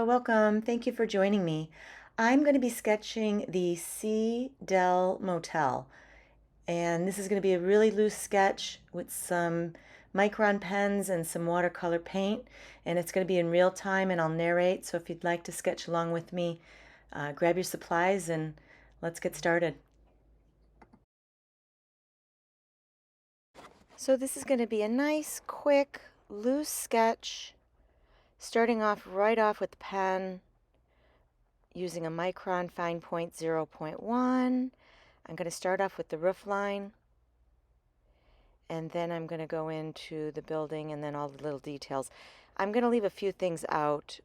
Welcome. Thank you for joining me. I'm going to be sketching the Sea Dell Motel, and this is going to be a really loose sketch with some micron pens and some watercolor paint, and it's going to be in real time, and I'll narrate. So if you'd like to sketch along with me, grab your supplies and let's get started. So this is going to be a nice, quick, loose sketch, starting off right off with the pen, using a micron fine point 0.1. I'm going to start off with the roof line, and then I'm going to go into the building and then all the little details. I'm going to leave a few things out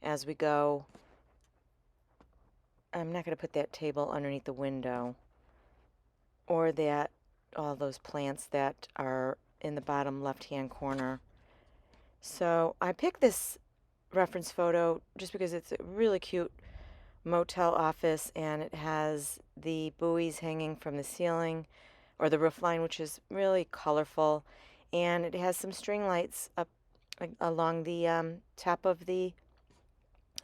as we go. I'm not going to put that table underneath the window, or that all those plants that are in the bottom left-hand corner. So I picked this reference photo just because it's a really cute motel office, and it has the buoys hanging from the ceiling or the roof line, which is really colorful, and it has some string lights up along the top of the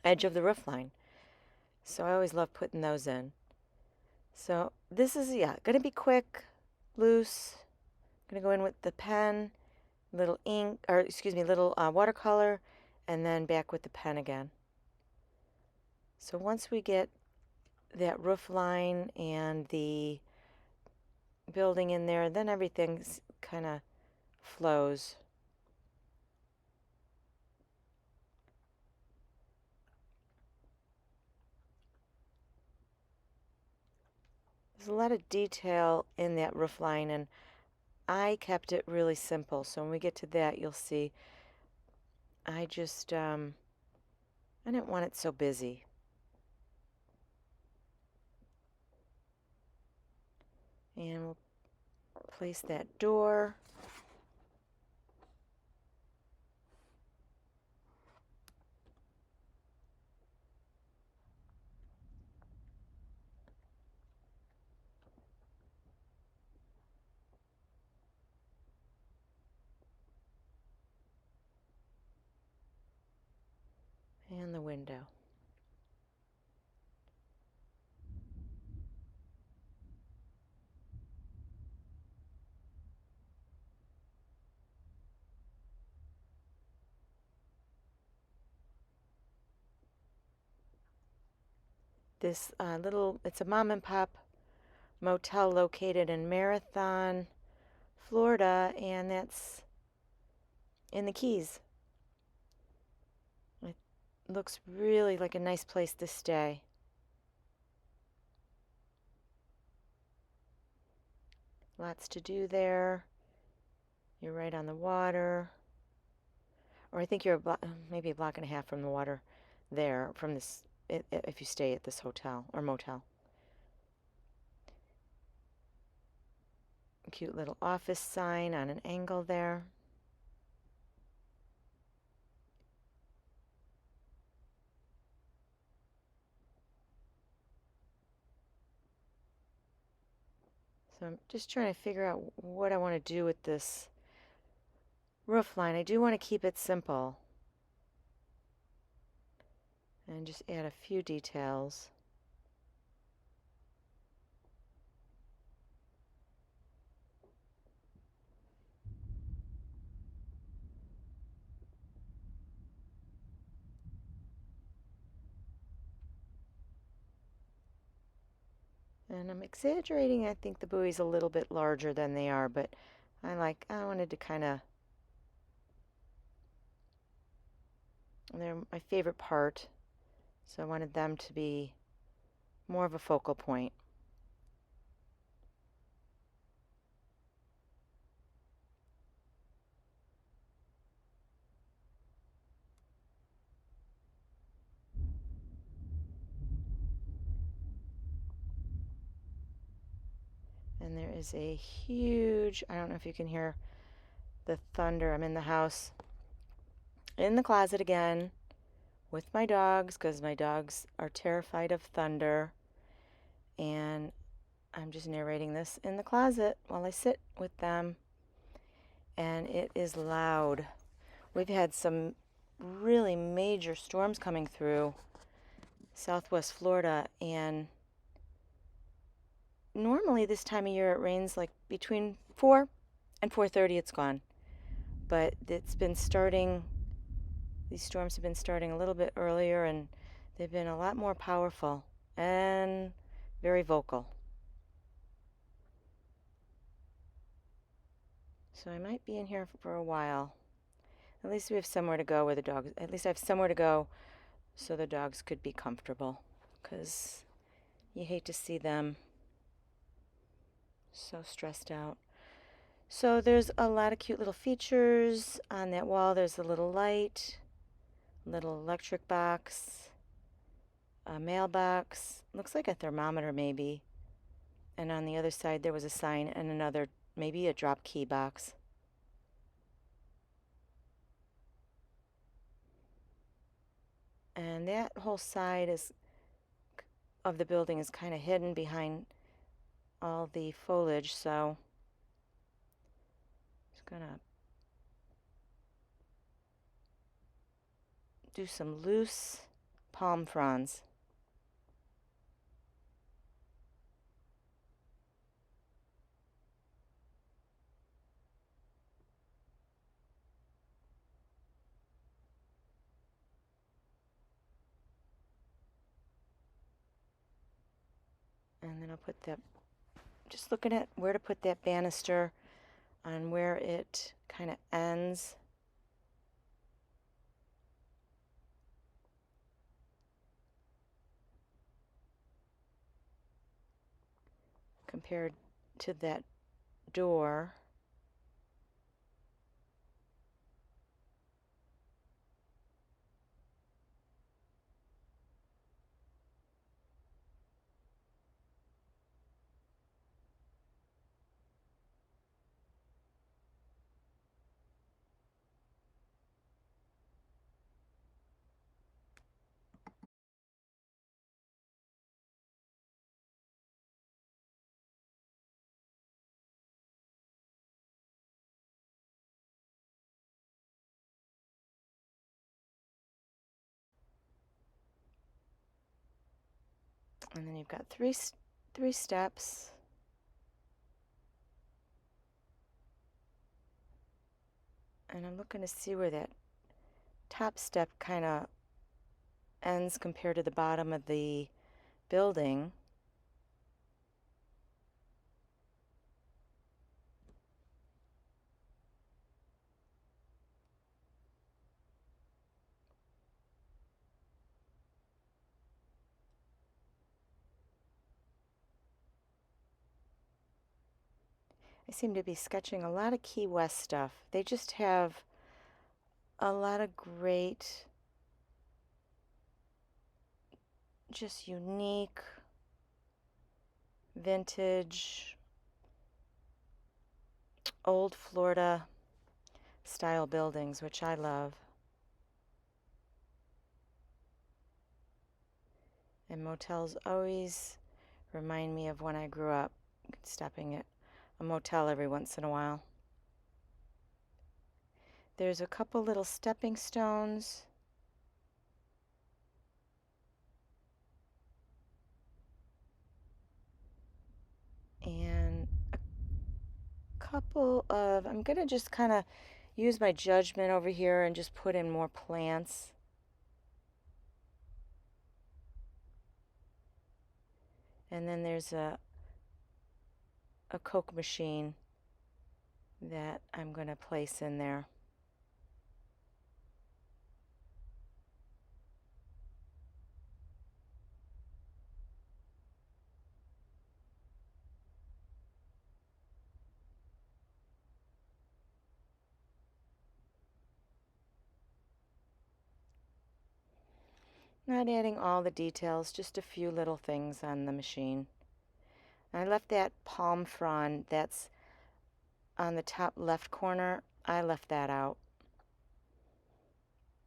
edge of the roof line. So I always love putting those in. So this is, yeah, going to be quick, loose. Going to go in with the pen, little ink, or excuse me, little watercolor, and then back with the pen again. So once we get that roof line and the building in there, then everything kind of flows. There's a lot of detail in that roof line, and I kept it really simple. So when we get to that, you'll see I just I didn't want it so busy. And we'll place that door. And the window. This it's a mom and pop motel located in Marathon, Florida, and that's in the Keys. It looks really like a nice place to stay. Lots to do there. You're right on the water. Or I think you're maybe a block and a half from the water there, from this, if you stay at this hotel or motel. A cute little office sign on an angle there. So I'm just trying to figure out what I want to do with this roof line. I do want to keep it simple and just add a few details. And I'm exaggerating. I think the buoy's a little bit larger than they are, but I wanted to kind of, they're my favorite part, so I wanted them to be more of a focal point. And there is a huge, I don't know if you can hear the thunder. I'm in the house, in the closet again, with my dogs, because my dogs are terrified of thunder. And I'm just narrating this in the closet while I sit with them. And it is loud. We've had some really major storms coming through Southwest Florida, and normally this time of year it rains like between 4 and 4:30 it's gone. But it's been starting, these storms have been starting a little bit earlier, and they've been a lot more powerful and very vocal. So I might be in here for a while. At least we have somewhere to go where the dogs, at least I have somewhere to go so the dogs could be comfortable, because you hate to see them so stressed out. So there's a lot of cute little features on that wall. There's a little light, little electric box, a mailbox, looks like a thermometer maybe. And on the other side there was a sign and another, maybe a drop key box. And that whole side is of the building is kind of hidden behind all the foliage, so just gonna do some loose palm fronds. And then I'll put that, just looking at where to put that banister on where it kind of ends. Compared to that door. And then you've got three steps. And I'm looking to see where that top step kind of ends compared to the bottom of the building. I seem to be sketching a lot of Key West stuff. They just have a lot of great, just unique, vintage, old Florida style buildings, which I love. And motels always remind me of when I grew up, stopping at a motel every once in a while. There's a couple little stepping stones. And a couple of, I'm going to just kind of use my judgment over here and just put in more plants. And then there's a Coke machine that I'm going to place in there. Not adding all the details, just a few little things on the machine. I left that palm frond that's on the top left corner, I left that out.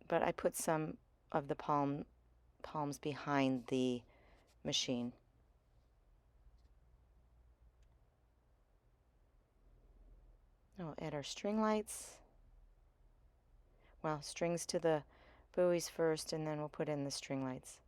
But I put some of the palms behind the machine. I'll add our string lights. Well, strings to the buoys first, and then we'll put in the string lights.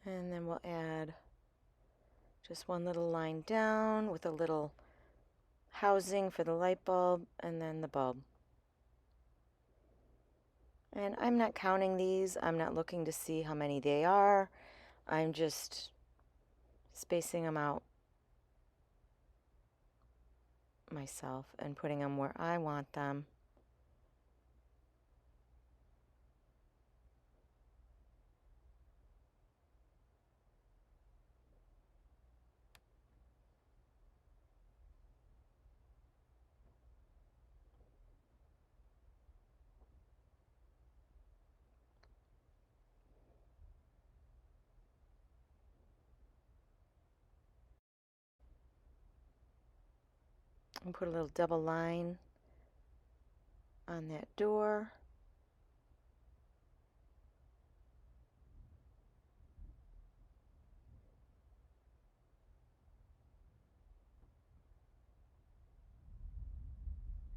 And then we'll add just one little line down with a little housing for the light bulb, and then the bulb. And I'm not counting these. I'm not looking to see how many they are. I'm just spacing them out myself and putting them where I want them. And put a little double line on that door.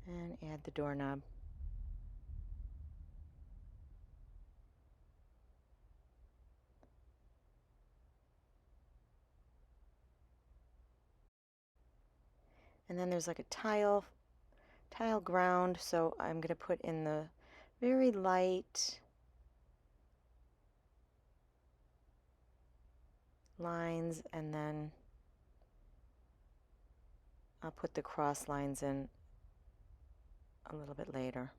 And add the doorknob. And then there's like a tile ground, so I'm going to put in the very light lines, and then I'll put the cross lines in a little bit later.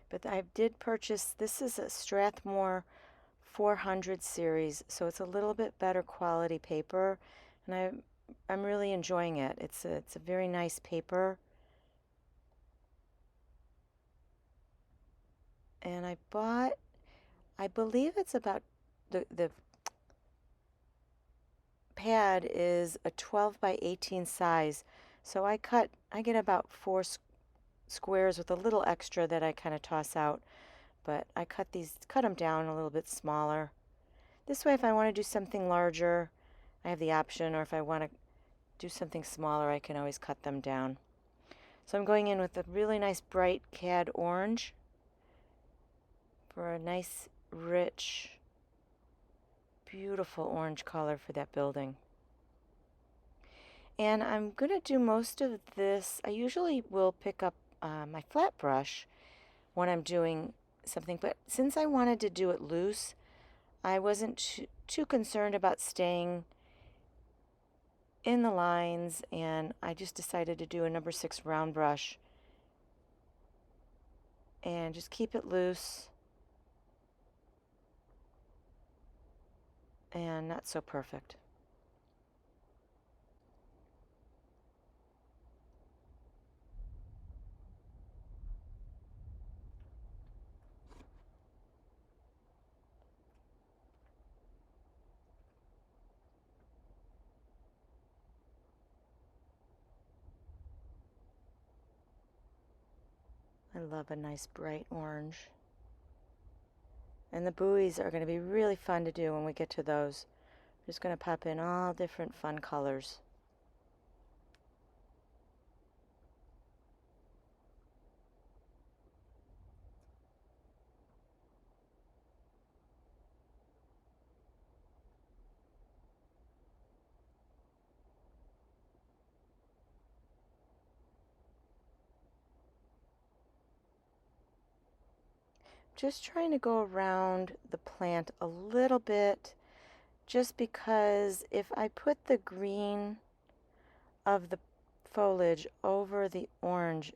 But I did purchase, this is a Strathmore 400 series, so it's a little bit better quality paper, and I'm really enjoying it. It's a very nice paper. And I bought, I believe it's about, the pad is a 12 by 18 size. So I get about 4 squares with a little extra that I kind of toss out. But I cut them down a little bit smaller. This way, if I want to do something larger, I have the option, or if I want to do something smaller, I can always cut them down. So I'm going in with a really nice bright cad orange for a nice, rich, beautiful orange color for that building. And I'm going to do most of this. I usually will pick up my flat brush when I'm doing something, but since I wanted to do it loose, I wasn't too concerned about staying in the lines, and I just decided to do a number 6 round brush and just keep it loose and not so perfect. I love a nice bright orange. And the buoys are going to be really fun to do when we get to those. I'm just going to pop in all different fun colors. Just trying to go around the plant a little bit, just because if I put the green of the foliage over the orange,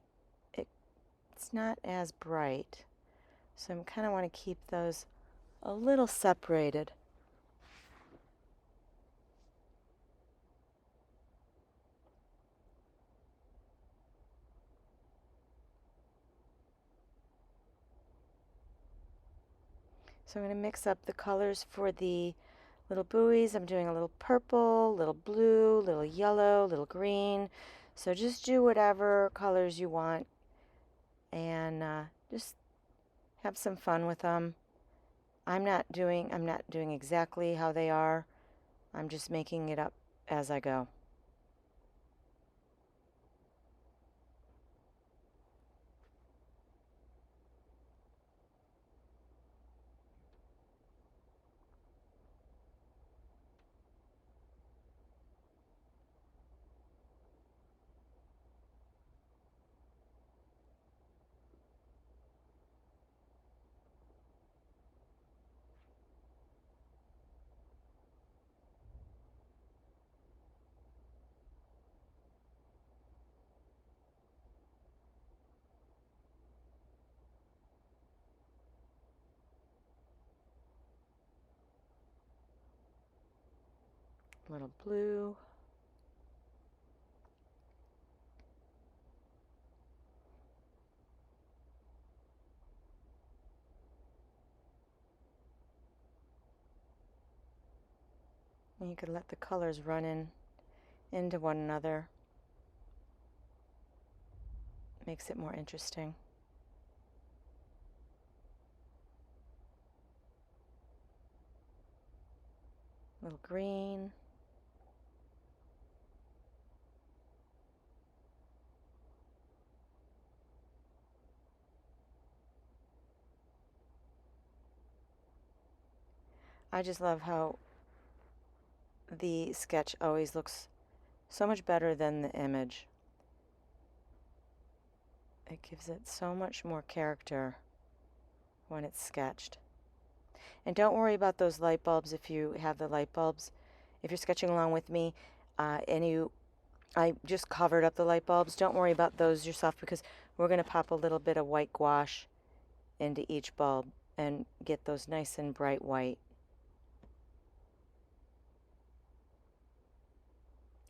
it's not as bright. So I kind of want to keep those a little separated. So I'm going to mix up the colors for the little buoys. I'm doing a little purple, little blue, little yellow, little green. So just do whatever colors you want and just have some fun with them. I'm not doing exactly how they are. I'm just making it up as I go. Little blue. And you could let the colors run into one another. Makes it more interesting. Little green. I just love how the sketch always looks so much better than the image. It gives it so much more character when it's sketched. And don't worry about those light bulbs if you have the light bulbs. If you're sketching along with me I just covered up the light bulbs. Don't worry about those yourself because we're going to pop a little bit of white gouache into each bulb and get those nice and bright white.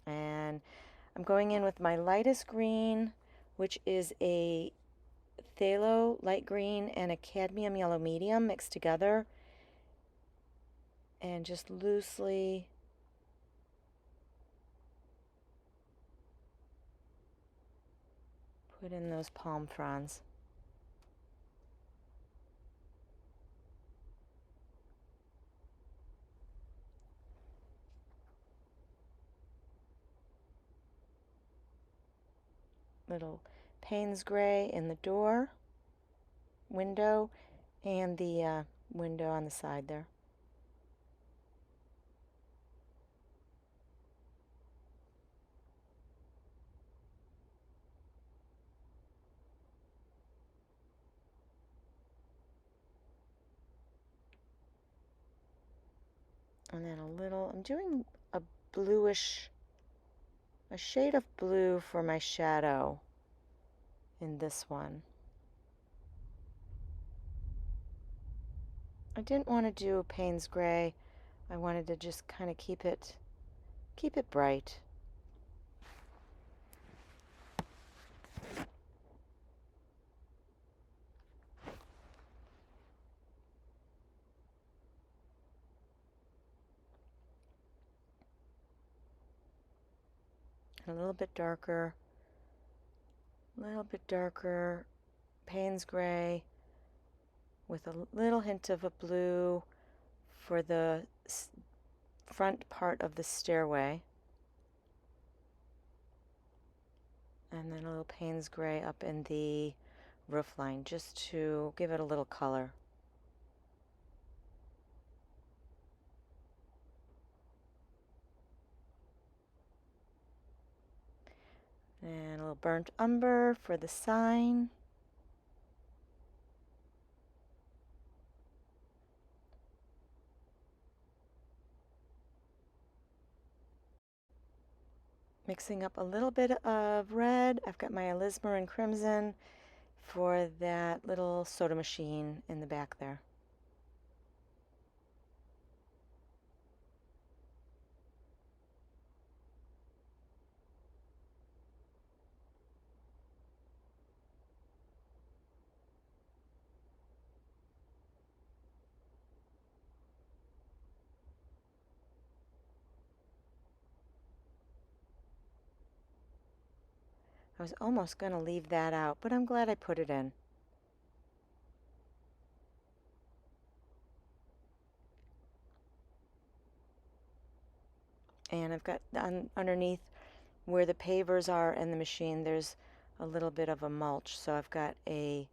And I'm going in with my lightest green, which is a phthalo light green and a cadmium yellow medium mixed together, and just loosely put in those palm fronds. Little Payne's gray in the door, window, and the window on the side there. And then I'm doing a bluish, a shade of blue for my shadow in this one. I didn't want to do Payne's gray. I wanted to just kind of keep it bright. And a little bit darker Payne's gray with a little hint of a blue for the front part of the stairway. And then a little Payne's gray up in the roof line just to give it a little color. And a little burnt umber for the sign. Mixing up a little bit of red. I've got my Alizmarin Crimson for that little soda machine in the back there. was almost going to leave that out, but I'm glad I put it in. And I've got underneath where the pavers are and the machine, there's a little bit of a mulch. So I've got a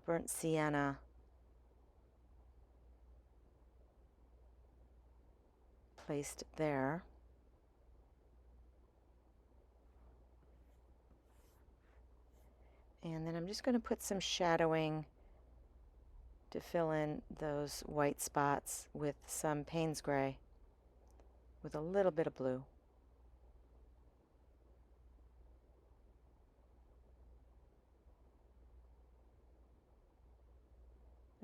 burnt sienna placed there. And then I'm just going to put some shadowing to fill in those white spots with some Payne's gray with a little bit of blue.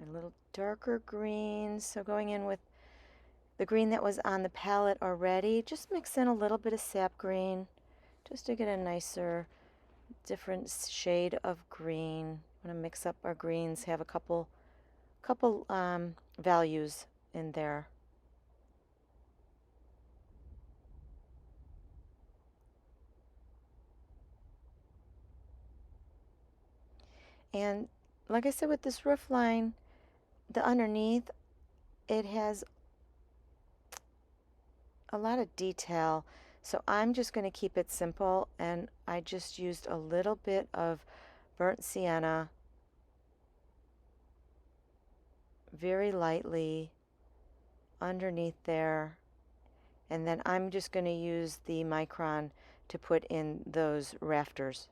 A little darker green, so going in with the green that was on the palette already, just mix in a little bit of sap green just to get a nicer, different shade of green. I'm going to mix up our greens, have a couple values in there. And like I said, with this roof line, the underneath, it has a lot of detail. So I'm just going to keep it simple, and I just used a little bit of burnt sienna very lightly underneath there. And then I'm just going to use the micron to put in those rafters.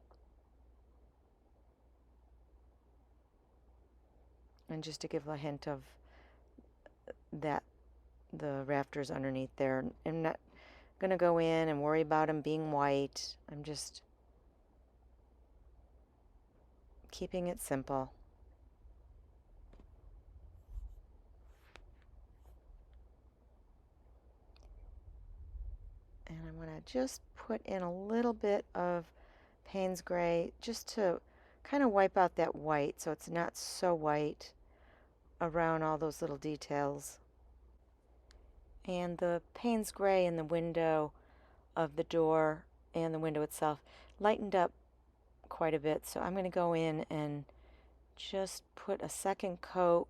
And just to give a hint of that, the rafters underneath there. I'm not going to go in and worry about them being white. I'm just keeping it simple. And I'm going to just put in a little bit of Payne's gray just to kind of wipe out that white so it's not so white around all those little details. And the Payne's gray in the window of the door and the window itself lightened up quite a bit, so I'm going to go in and just put a second coat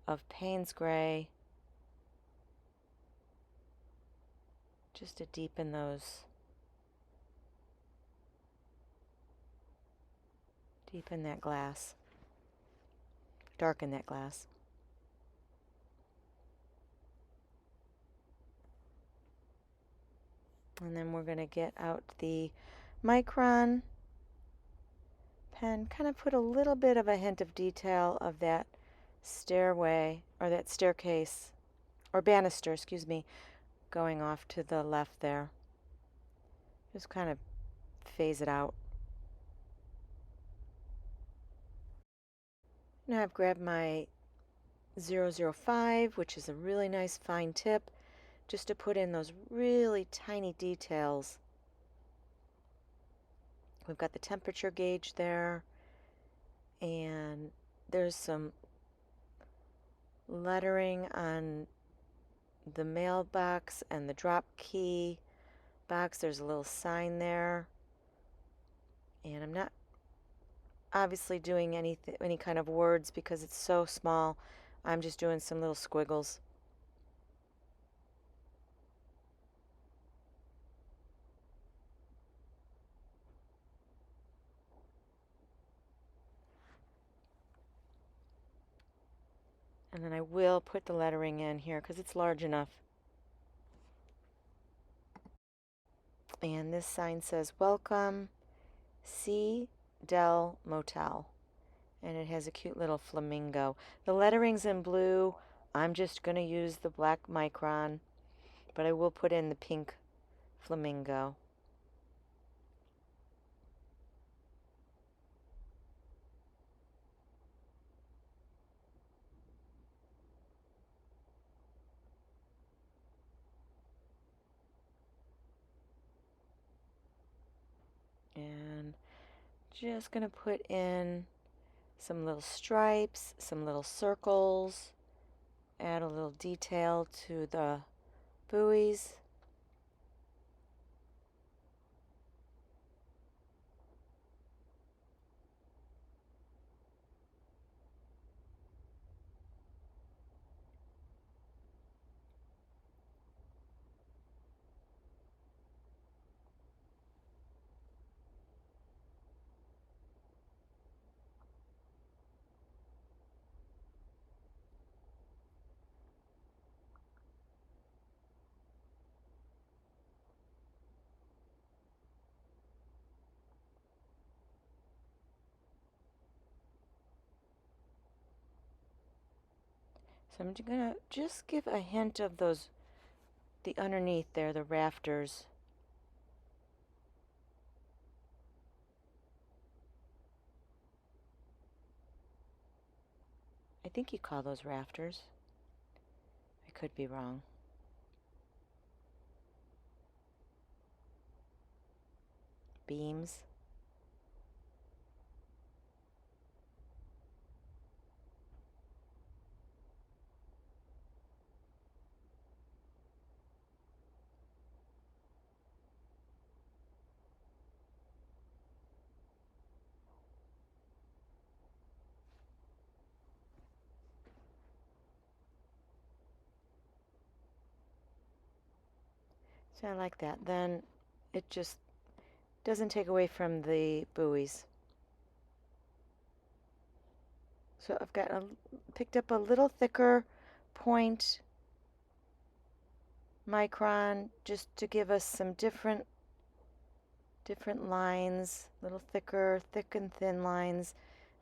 of Payne's gray just to deepen those, deepen that glass, darken that glass. And then we're going to get out the micron pen, kind of put a little bit of a hint of detail of that stairway, or that staircase, or banister, excuse me, going off to the left there. Just kind of phase it out. Now I've grabbed my 005, which is a really nice fine tip, just to put in those really tiny details. We've got the temperature gauge there, and there's some lettering on the mailbox and the drop key box. There's a little sign there, and I'm not obviously doing any kind of words because it's so small. I'm just doing some little squiggles. And then I will put the lettering in here because it's large enough. And this sign says, "Welcome, Sea Dell Motel." And it has a cute little flamingo. The lettering's in blue. I'm just going to use the black micron, but I will put in the pink flamingo. And just going to put in some little stripes, some little circles, add a little detail to the buoys. So I'm gonna just give a hint of those, the underneath there, the rafters. I think you call those rafters. I could be wrong. Beams. So I like that. Then it just doesn't take away from the buoys. So I've got picked up a little thicker point micron just to give us some different lines, a little thicker, thick and thin lines,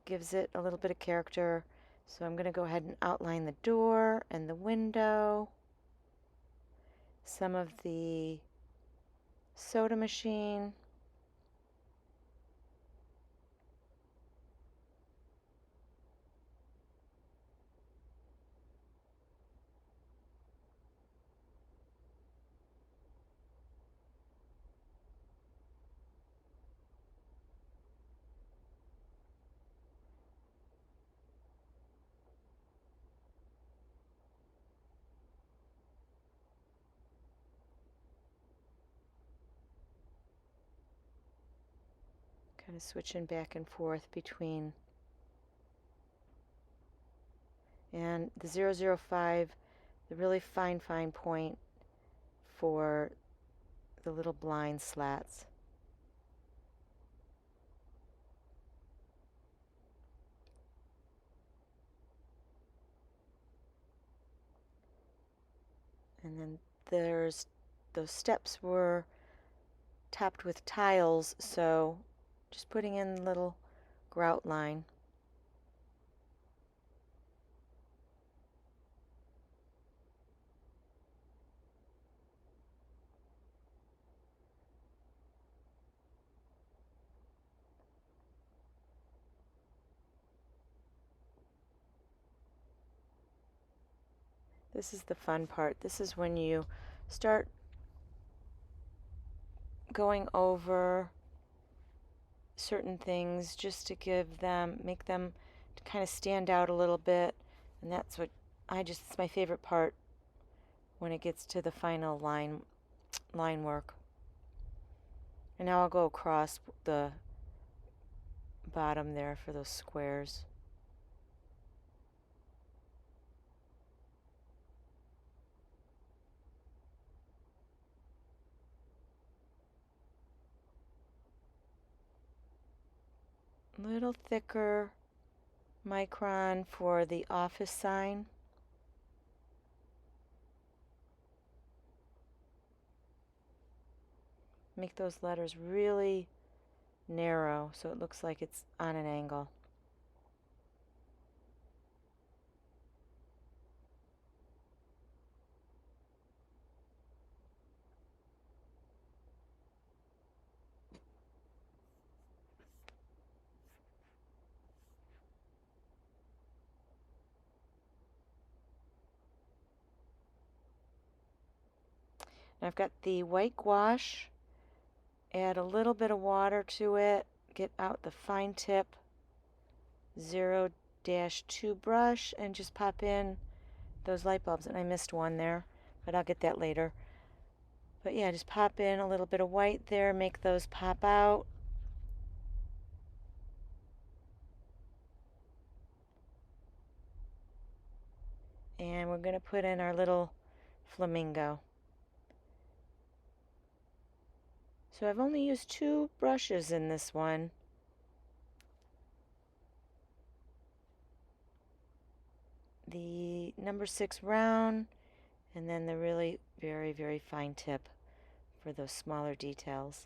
gives it a little bit of character. So I'm going to go ahead and outline the door and the window, some of the soda machine. Kind of switching back and forth between. And the 005, the really fine point for the little blind slats. And then there's, those steps were topped with tiles, so just putting in a little grout line. This is the fun part. This is when you start going over certain things just to give them, make them to kind of stand out a little bit. And that's what it's my favorite part when it gets to the final line work. And now I'll go across the bottom there for those squares. A little thicker micron for the office sign. Make those letters really narrow so it looks like it's on an angle. And I've got the white gouache, add a little bit of water to it, get out the fine tip 0-2 brush and just pop in those light bulbs. And I missed one there, but I'll get that later. But yeah, just pop in a little bit of white there, make those pop out. And we're going to put in our little flamingo. So I've only used 2 brushes in this one. The number 6 round, and then the really very fine tip for those smaller details.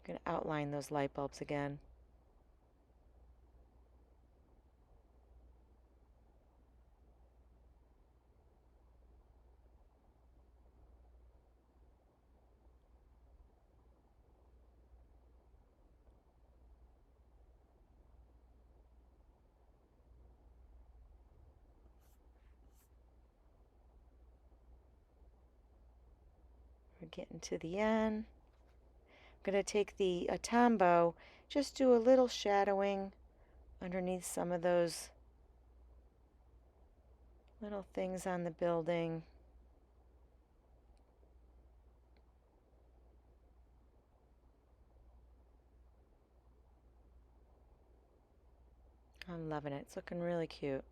I'm going to outline those light bulbs again. We're getting to the end. I'm going to take the Tombow, just do a little shadowing underneath some of those little things on the building. I'm loving it. It's looking really cute.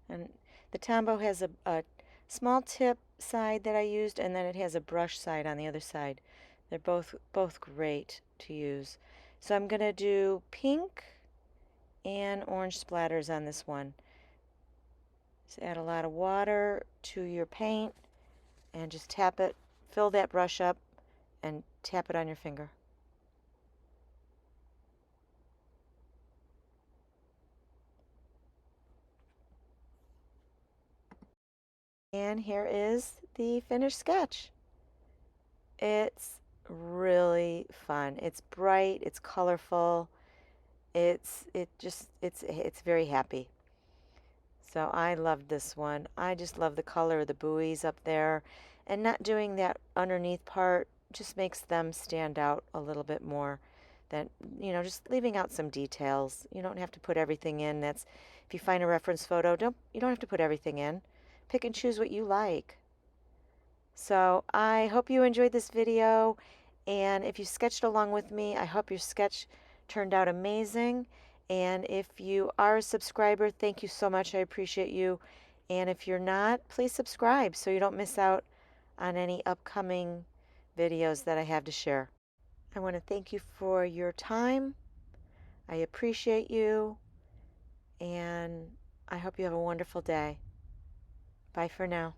And the Tombow has a small tip side that I used, and then it has a brush side on the other side. They're both great to use. So I'm going to do pink and orange splatters on this one. Just add a lot of water to your paint and just tap it, fill that brush up, and tap it on your finger. And here is the finished sketch. It's really fun. It's bright, it's colorful, it's very happy. So I loved this one. I just love the color of the buoys up there, and not doing that underneath part just makes them stand out a little bit more than, just leaving out some details. You don't have to put everything in. That's if you find a reference photo, you don't have to put everything in. Pick and choose what you like. So I hope you enjoyed this video, and if you sketched along with me, I hope your sketch turned out amazing. And if you are a subscriber, thank you so much. I appreciate you. And if you're not, please subscribe so you don't miss out on any upcoming videos that I have to share. I want to thank you for your time. I appreciate you, and I hope you have a wonderful day. Bye for now.